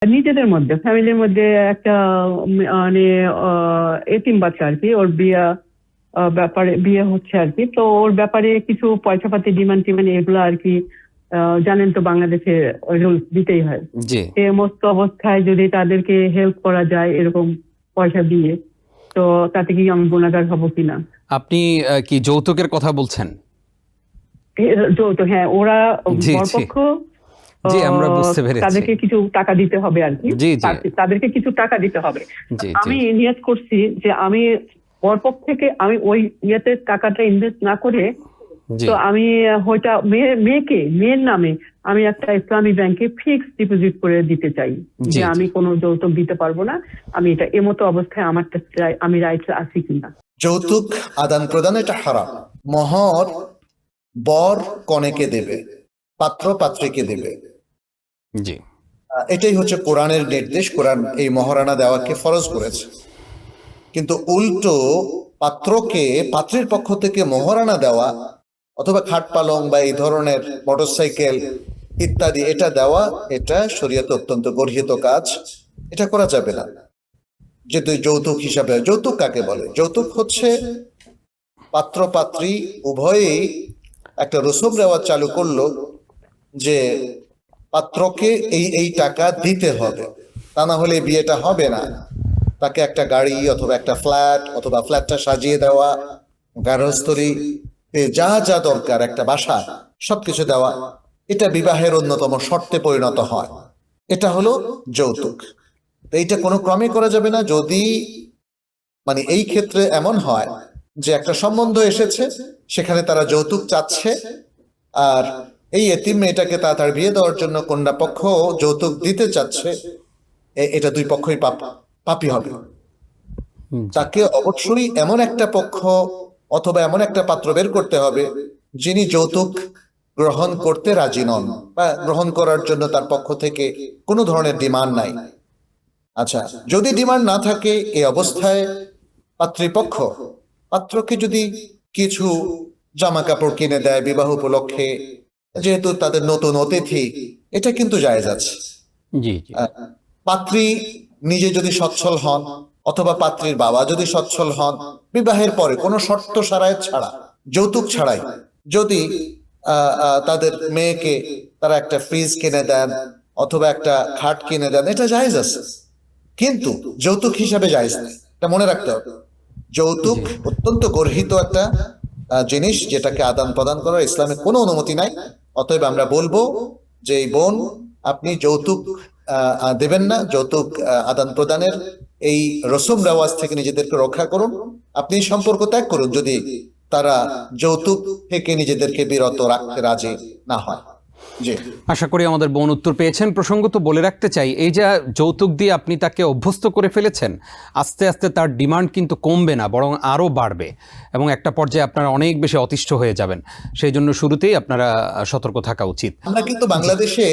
নিজেদের মধ্যে ফ্যামিলির মধ্যে একটা মানে এতিম বাচ্চা আর কি, ওর ব্যাপারে বিয়ে হচ্ছে আর কি। তো ওর ব্যাপারে কিছু পয়সা পাতি ডিমান্ড টিমান্ড এগুলো আর কি, জানেন তো বাংলাদেশে রুলস দিতেই হয়। জি এই মস্ত অবস্থায় যদি তাদেরকে হেল্প করা যায় এরকম পয়সা দিয়ে, তো তাতে কি আমি গুণাগার হব কিনা? আপনি কি যৌতুকের কথা বলছেন? যৌতুক, হ্যাঁ, ওরা জি জি বরপক্ষ জি আমরা বুঝতে পেরেছি। তাদেরকে কিছু টাকা দিতে হবে আর কি, জি জি তাদেরকে কিছু টাকা দিতে হবে। জি আমি জি নিয়ত করছি যে আমি বরপক্ষ থেকে আমি ওই ইয়েতে টাকাটা ইনভেস্ট না করে, জি তো আমি ওইটা মেয়ের নামে আমি একটা ইসলামী ব্যাংকে ফিক্সড ডিপোজিট করে দিতে চাই, জি যে আমি জি কোনো যৌতুক দিতে পারবো না। আমি এটা এমতো অবস্থায় আমারটা আমি রাইটস আছি কিনা। যৌতুক আদান প্রদান এটা হারাম। মহর বর কনেকে দেবে, পাত্র পাত্রীকে দেবে। জি এটাই হচ্ছে কোরআনের নির্দেশ। কোরআন এই মহারানা দেওয়াকে ফরজ করেছে, কিন্তু উল্টো পাত্রকে পাত্রীর পক্ষ থেকে মহারানা দেওয়া অথবা খাট পালং বা এই ধরনের মোটরসাইকেল ইত্যাদি এটা দেওয়া, এটা শরীয়তে অত্যন্ত গর্হিত কাজ। এটা করা যাবে না। যেহেতু যৌতুক হিসাবে, যৌতুক কাকে বলে? যৌতুক হচ্ছে পাত্র পাত্রী উভয়েই একটা রসুম রেওয়াজ চালু করলো যে পাত্রকে এই টাকা দিতে হবে, তা না হলে বিয়েটা হবে না। তাকে একটা গাড়ি অথবা একটা ফ্ল্যাট অথবা ফ্ল্যাটটা সাজিয়ে দেওয়া, গার্হস্থলী যা যা দরকার, একটা বাসা, সবকিছু দেওয়া, এটা বিবাহের অন্যতম শর্তে পরিণত হয়। এটা হলো যৌতুক। তো এইটা কোনো ক্রমে করা যাবে না। যদি মানে এই ক্ষেত্রে এমন হয় যে একটা সম্বন্ধ এসেছে, সেখানে তারা যৌতুক চাচ্ছে, আর এই এতিম মেয়েটাকে তাড়াতাড়ি বিয়ে দেওয়ার জন্য কন্যা পক্ষ যৌতুক দিতে চাচ্ছে, এটা দুই পক্ষই পাপী হবে। তাকে অবশ্যই এমন একটা পক্ষ অথবা এমন একটা পাত্র বের করতে হবে যিনি যৌতুক গ্রহণ করতে রাজি নন, বা গ্রহণ করার জন্য তার পক্ষ থেকে কোনো ধরনের ডিমান্ড নাই। আচ্ছা, যদি ডিমান্ড না থাকে, এই অবস্থায় পাত্রীপক্ষ পাত্রকে যদি কিছু জামা কাপড় কিনে দেয় বিবাহ উপলক্ষে, যেহেতু তাদের নতুন অতিথি, এটা কিন্তু জায়েজ আছে। জি জি পাত্রী নিজে যদি সচ্ছল হন অথবা পাত্রীর বাবা যদি সচ্ছল হন, বিবাহের পরে কোনো শর্ত সারায়ত ছাড়া, যৌতুক ছাড়াই যদি তাদের মেয়েকে তারা একটা ফ্রিজ কিনে দেন অথবা একটা খাট কিনে দেন, এটা জায়েজ আছে। কিন্তু যৌতুক হিসাবে জায়েজ নেই, এটা মনে রাখতে হবে। যৌতুক অত্যন্ত গর্হিত একটা জিনিস, যেটাকে আদান প্রদান করার ইসলামে কোনো অনুমতি নাই। অতএব আমরা বলবো যে এই বোন, আপনি যৌতুক দেবেন না। যৌতুক আদান প্রদানের এই রসুম রেওয়াজ থেকে নিজেদেরকে রক্ষা করুন। আপনি সম্পর্ক ত্যাগ করুন যদি তারা যৌতুক থেকে নিজেদেরকে বিরত রাখতে রাজি না হয়। জি, আশা করি আমাদের বোন উত্তর পেয়েছেন। প্রসঙ্গত বলে রাখতে চাই, এই যে যৌতুক দিয়ে আপনি তাকে অভ্যস্ত করে ফেলেছেন, আস্তে আস্তে তার ডিমান্ড কিন্তু কমবে না, বরং আরও বাড়বে, এবং একটা পর্যায়ে আপনারা অনেক বেশি অতিষ্ঠ হয়ে যাবেন। সেই জন্য শুরুতেই আপনারা সতর্ক থাকা উচিত। আমরা কিন্তু বাংলাদেশে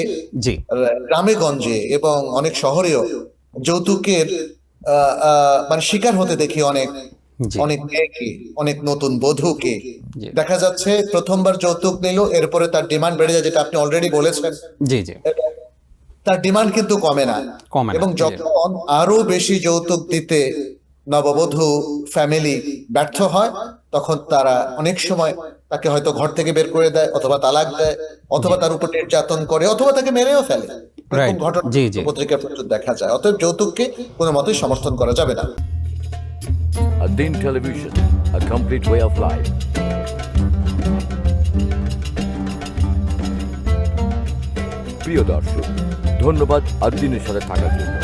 জি গ্রামে গঞ্জে এবং অনেক শহরেও যৌতুকের মানে শিকার হতে দেখি অনেক জি অনেক মেয়েকে, অনেক নতুন বধূকে। জি দেখা যাচ্ছে প্রথমবার যৌতুক নিল, এরপরে তার ডিমান্ড বেড়ে যায়, যেটা আপনি অলরেডি বলেছেন। জি জি তার ডিমান্ড কিন্তু কমে না, এবং জি যখন আরো বেশি যৌতুক দিতে নববধূ ফ্যামিলি ব্যর্থ হয়, তখন তারা অনেক সময় তাকে হয়তো ঘর থেকে বের করে দেয়, অথবা তালাক দেয়, অথবা তার উপর নির্যাতন করে, অথবা তাকে মেরেও ফেলে। এরকম রাইট ঘটনা জি জি পত্রিকায় প্রচুর দেখা যায়। অতএব যৌতুককে কোনো মতেই সমর্থন করা যাবে না। Adin Television, a complete way of life. প্রিয় দর্শক, ধন্যবাদ আদ্দিনের সাথে থাকার জন্য।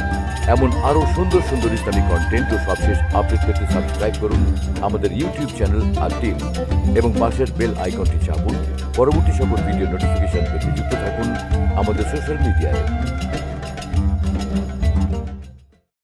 এমন আরো সুন্দর সুন্দর ইসলামিক কন্টেন্ট ও সবশেষ আপডেট পেতে সাবস্ক্রাইব করুন আমাদের ইউটিউব চ্যানেল আদ্দিন, এবং পাশের বেল আইকনটি চাপুন। পরবর্তী সকল ভিডিও নোটিফিকেশন পেতে যুক্ত থাকুন আমাদের সোশ্যাল মিডিয়ায়।